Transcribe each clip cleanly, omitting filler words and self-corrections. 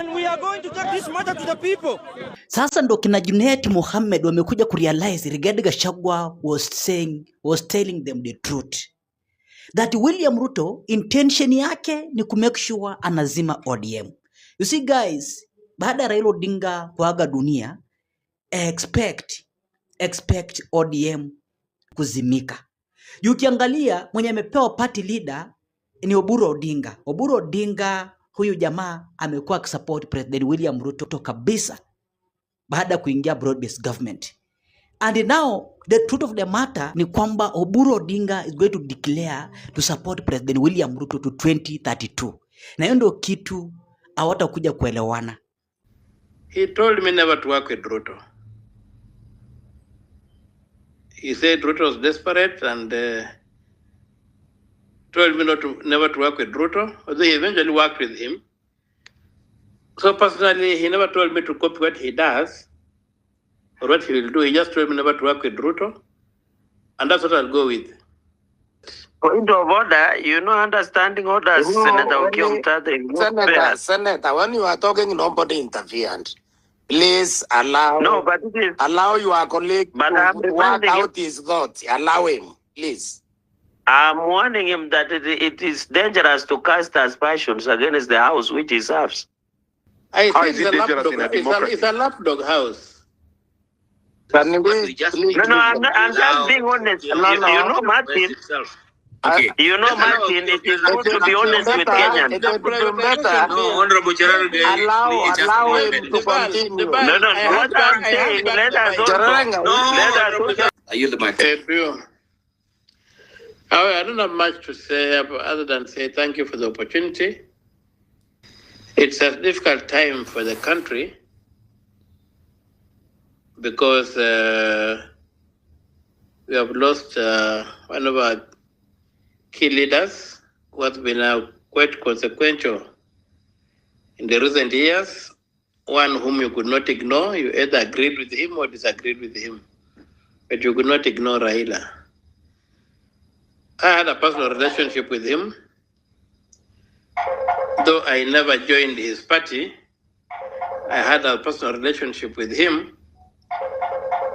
And we are going to take this matter to the people. Sasa ndo kina Junet Muhamed wamekuja kurealize Rigathi Gachagua was telling them the truth. That William Ruto intention yake ni kumake sure anazima ODM. You see guys, baada ya Raila Odinga kuaga dunia, expect ODM kuzimika. Ukiangalia mwenye amepewa party leader ni Oburu Odinga. Oburu Odinga huyu jamaa amekuwa akisupport President William Ruto kabisa baada kuingia broad-based government. And now the truth of the matter ni kwamba Oburu Odinga is going to declare to support President William Ruto to 2032. Na hiyo ndio kitu hawatakuja kuelewana. He told me never to work with Ruto. He said Ruto was desperate and told me never to work with Ruto, although he eventually worked with him. So personally, he never told me to copy what he does or what he will do. He just told me never to work with Ruto, and that's what I'll go with. Point of order, understanding orders, Senator Omtatah. Senator, when you are talking, nobody interfered. Please allow. No, but it is, allow your colleague to work out his thoughts. Allow him, please. I'm warning him that it is dangerous to cast aspersions against the house which he serves. I think it's a lapdog house. No, I'm just being honest. Martin. Okay. Martin, it is good to be honest with Kenyans. No, Honorable General, allow him to continue. What I'm saying, let us I yield the mic. I don't have much to say other than say thank you for the opportunity. It's a difficult time for the country because we have lost one of our key leaders who has been quite consequential in the recent years, one whom you could not ignore. You either agreed with him or disagreed with him, but you could not ignore Raila. I had a personal relationship with him. Though I never joined his party, I had a personal relationship with him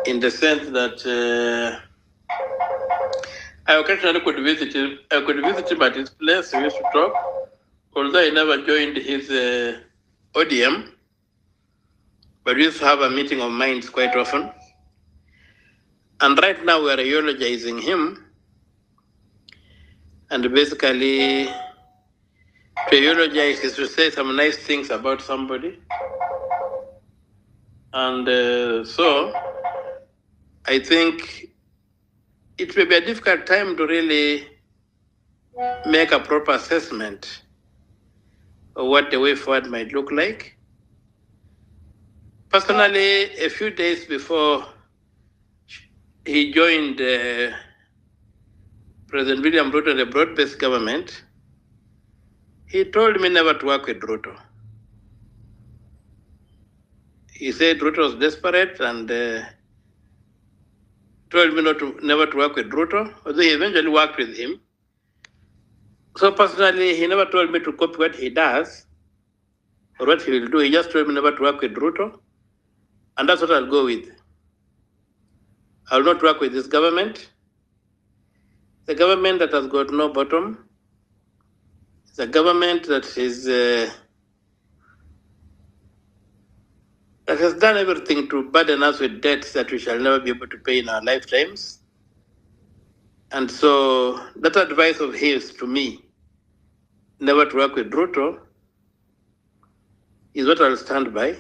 in the sense that I occasionally could visit him. I could visit him at his place. We used to talk. Although I never joined his ODM, but we used to have a meeting of minds quite often. And right now we are eulogizing him. And basically, to eulogize is to say some nice things about somebody. And so, I think it may be a difficult time to really make a proper assessment of what the way forward might look like. Personally, a few days before he joined President William Ruto and the broad-based government, he told me never to work with Ruto. He said Ruto was desperate and told me never to work with Ruto, although he eventually worked with him. So personally, he never told me to copy what he does or what he will do. He just told me never to work with Ruto, and that's what I'll go with. I will not work with this government. The government that has got no bottom. It's a government that is that has done everything to burden us with debts that we shall never be able to pay in our lifetimes. And so that advice of his to me, never to work with Ruto, is what I'll stand by.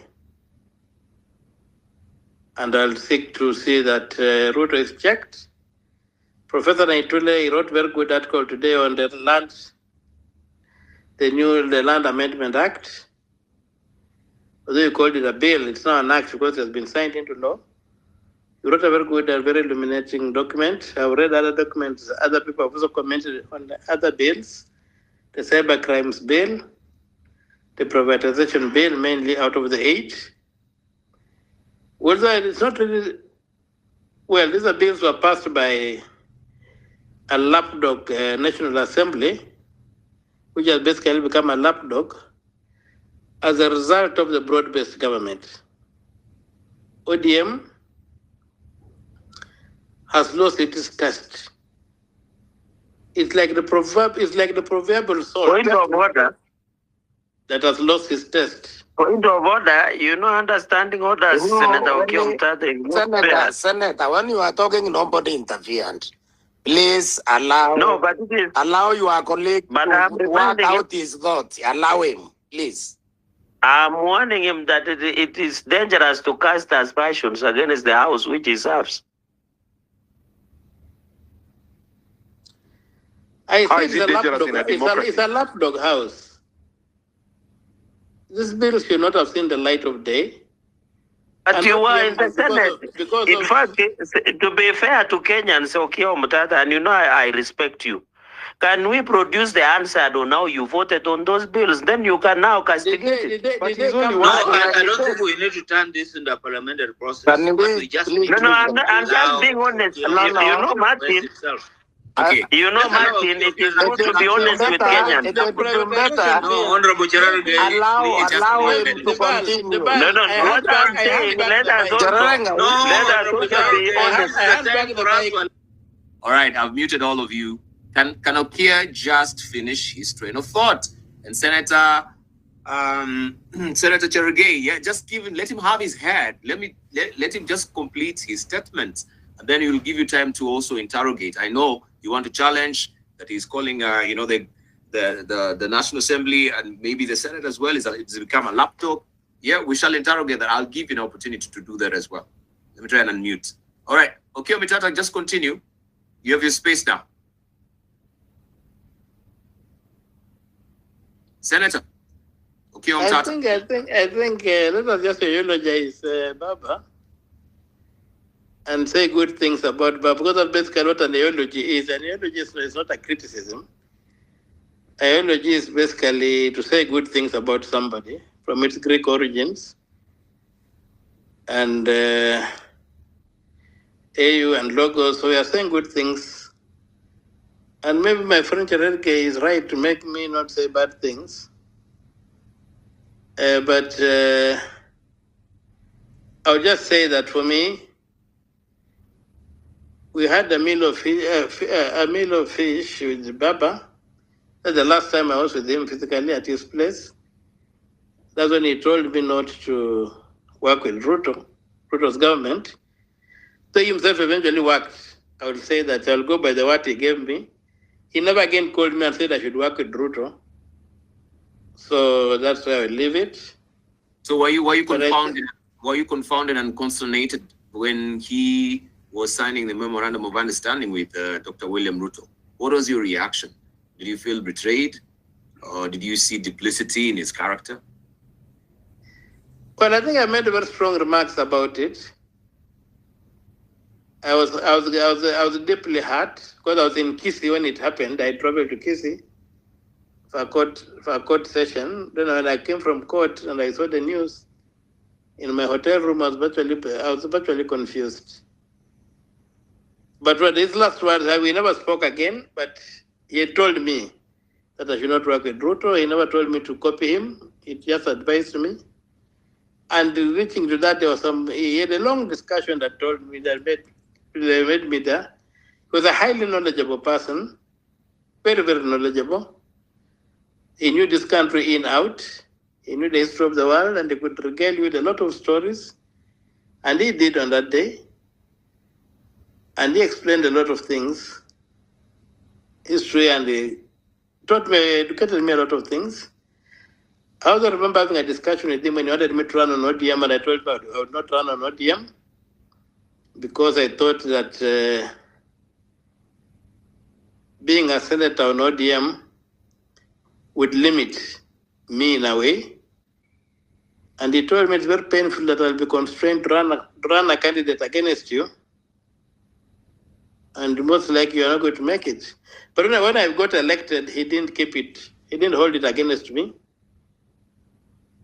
And I'll seek to see that Ruto is checked. Professor Naitule, he wrote a very good article today on the Land Amendment Act. Although you called it a bill, it's not an act because it has been signed into law. He wrote a very good and very illuminating document. I've read other documents. Other people have also commented on the other bills. The cyber crimes bill, the privatization bill, mainly out of the 8. Although it's not really, well, these are bills were passed by a lapdog National Assembly, which has basically become a lapdog. as a result of the broad-based government, ODM has lost its test. It's like the proverbial sword. Point of order. That has lost its test. Point of order, understanding orders, Senator Omtatah. Senator, when you are talking, nobody interfered. Please allow. No, but it is. Allow your colleague But to work out his thoughts. Allow him, please. I'm warning him that it is dangerous to cast aspersions against the house which he serves. How is it dangerous in a democracy? It's a lapdog house. This bill should not have seen the light of day. But you were in the Senate. In fact, to be fair to Kenyans, okay, Omtatah, and I respect you. Can we produce the answer on how you voted on those bills? Then you can now castigate it. I don't think we need to turn this into a parliamentary process. I'm just being honest. Martin. Okay. Martin, it is good to be honest with Kenyans. No, Honorable Cherargei, allow him to continue. What I'm saying, let us also be honest. All right, I've muted all of you. Can Okia just finish his train of thought? And Senator Cherargei, just let him have his head. Let him just complete his statement, and then he will give you time to also interrogate. I know you want to challenge that he's calling, the National Assembly and maybe the Senate as well. It's become a laptop. Yeah, we shall interrogate that. I'll give you an opportunity to do that as well. Let me try and unmute. All right. Okay, Omtatah, just continue. You have your space now. Senator. Okay, Omtatah. I think let us just eulogize Baba and say good things about Baba, because that's basically what an eulogy is. An eulogy is not a criticism. An eulogy is basically to say good things about somebody from its Greek origins. And AU and Logos, so we are saying good things. And maybe my friend Cherargei is right to make me not say bad things. But I'll just say that for me, we had a meal of fish with Baba. That's the last time I was with him physically at his place. That's when he told me not to work with Ruto's government. So he himself eventually worked. I would say that I'll go by the word he gave me. He never again called me and said I should work with Ruto. So that's where I will leave it. So were you confounded? Were you confounded and consternated when he was signing the memorandum of understanding with Dr. William Ruto? What was your reaction? Did you feel betrayed, or did you see duplicity in his character? Well, I think I made very strong remarks about it. I was deeply hurt because I was in Kisii when it happened. I traveled to Kisii for a court session. Then when I came from court and I saw the news in my hotel room, I was virtually confused. But for his last words, we never spoke again. But he told me that I should not work with Ruto. He never told me to copy him. He just advised me. And reaching to that, he had a long discussion that told me that made me there. He was a highly knowledgeable person, very, very knowledgeable. He knew this country in out. He knew the history of the world, and he could regale you with a lot of stories. And he did on that day. And he explained a lot of things, history, and he educated me a lot of things. I also remember having a discussion with him when he wanted me to run on ODM, and I told him I would not run on ODM because I thought that being a senator on ODM would limit me in a way. And he told me it's very painful that I'll be constrained to run a candidate against you. And most likely you're not going to make it. But when I got elected, he didn't keep it. He didn't hold it against me.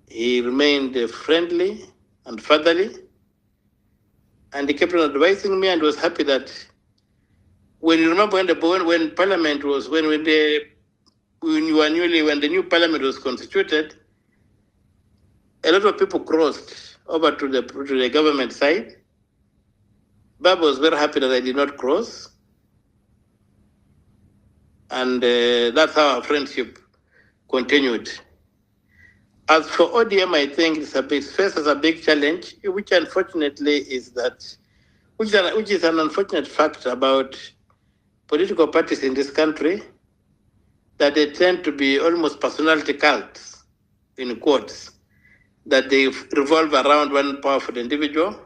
He remained friendly and fatherly. And he kept on advising me and was happy that when you remember when Parliament was, when the new Parliament was constituted, a lot of people crossed over to the government side. Baba was very happy that I did not cross. And that's how our friendship continued. As for ODM, I think it faces a big challenge, which unfortunately is that, which is an unfortunate fact about political parties in this country, that they tend to be almost personality cults, in quotes, that they revolve around one powerful individual,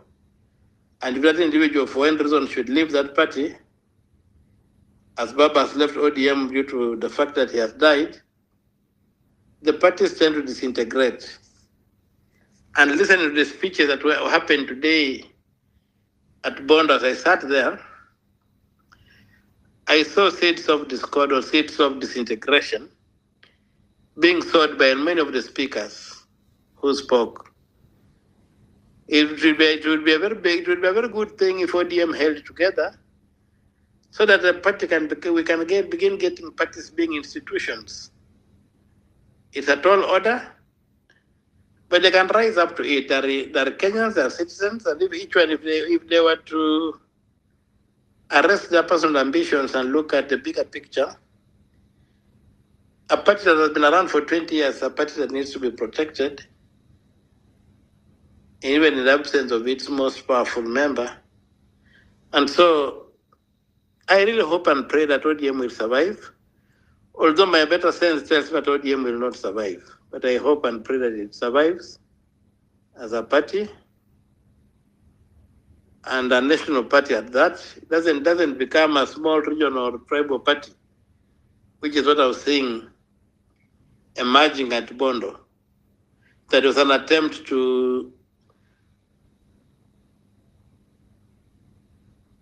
and if that individual for any reason should leave that party, as Baba has left ODM due to the fact that he has died, the parties tend to disintegrate. And listening to the speeches that happened today at Bond, as I sat there, I saw seeds of discord or seeds of disintegration being sowed by many of the speakers who spoke. It would be a very good thing if ODM held together, so that the party begin getting parties being institutions. It's a tall order, but they can rise up to it. They're Kenyans, they're citizens, and if they were to arrest their personal ambitions and look at the bigger picture, a party that has been around for 20 years, a party that needs to be protected, even in the absence of its most powerful member. And so I really hope and pray that ODM will survive, although my better sense tells me that ODM will not survive. But I hope and pray that it survives as a party, and a national party at that. It doesn't become a small regional or tribal party, which is what I was seeing emerging at Bondo. That was an attempt to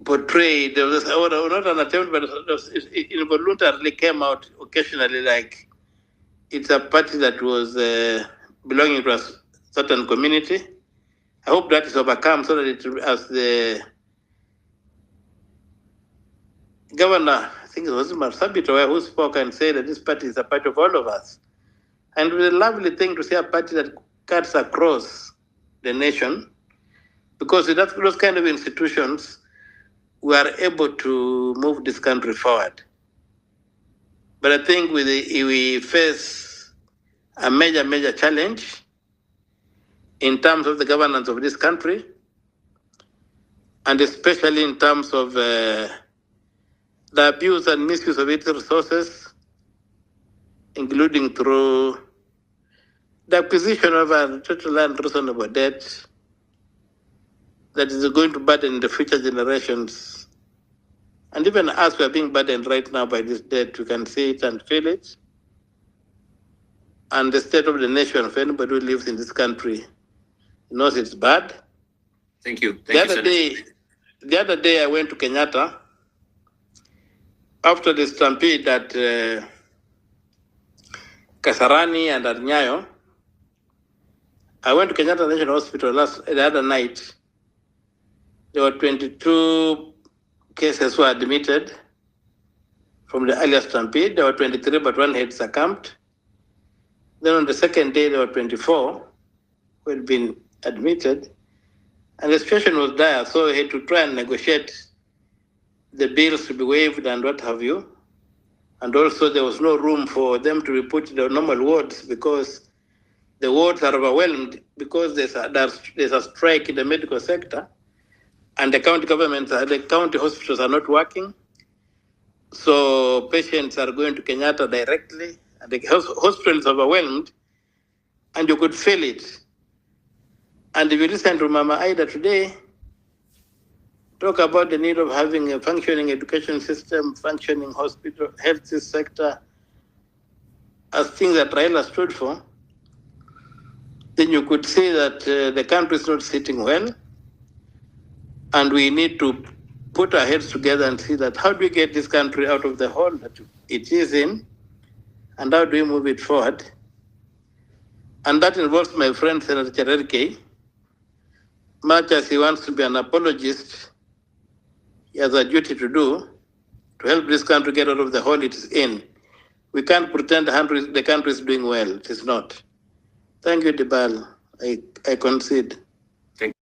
portray, there was not an attempt, but it involuntarily came out occasionally like it's a party that was belonging to a certain community. I hope that is overcome so that as the governor, I think it was Marsabit, who spoke and said that this party is a party of all of us. And it was a lovely thing to see a party that cuts across the nation, because with those kind of institutions, we are able to move this country forward. But I think we face a major challenge in terms of the governance of this country, and especially in terms of the abuse and misuse of its resources, including through the acquisition of a total unreasonable debt that is going to burden the future generations. And even as we are being burdened right now by this debt, we can see it and feel it. And the state of the nation, for anybody who lives in this country, knows it's bad. Thank you. The other day I went to Kenyatta after the stampede at Kasarani and at Nyayo. I went to Kenyatta National Hospital the other night. There were 22 cases were admitted from the earlier stampede. There were 23, but one had succumbed. Then on the second day, there were 24 who had been admitted. And the situation was dire, so we had to try and negotiate the bills to be waived and what have you. And also there was no room for them to be put in the normal wards because the wards are overwhelmed because there's a strike in the medical sector, and the county governments, the county hospitals are not working. So patients are going to Kenyatta directly, and the hospital is overwhelmed, and you could feel it. And if you listen to Mama Aida today, talk about the need of having a functioning education system, functioning hospital, health sector, as things that Raila stood for, then you could say that the country is not sitting well, and we need to put our heads together and see that how do we get this country out of the hole that it is in, and how do we move it forward. And that involves my friend Senator Cherargei. Much as he wants to be an apologist, he has a duty to do to help this country get out of the hole it is in. We can't pretend the country is doing well. It is not. Thank you, Dibal. I concede.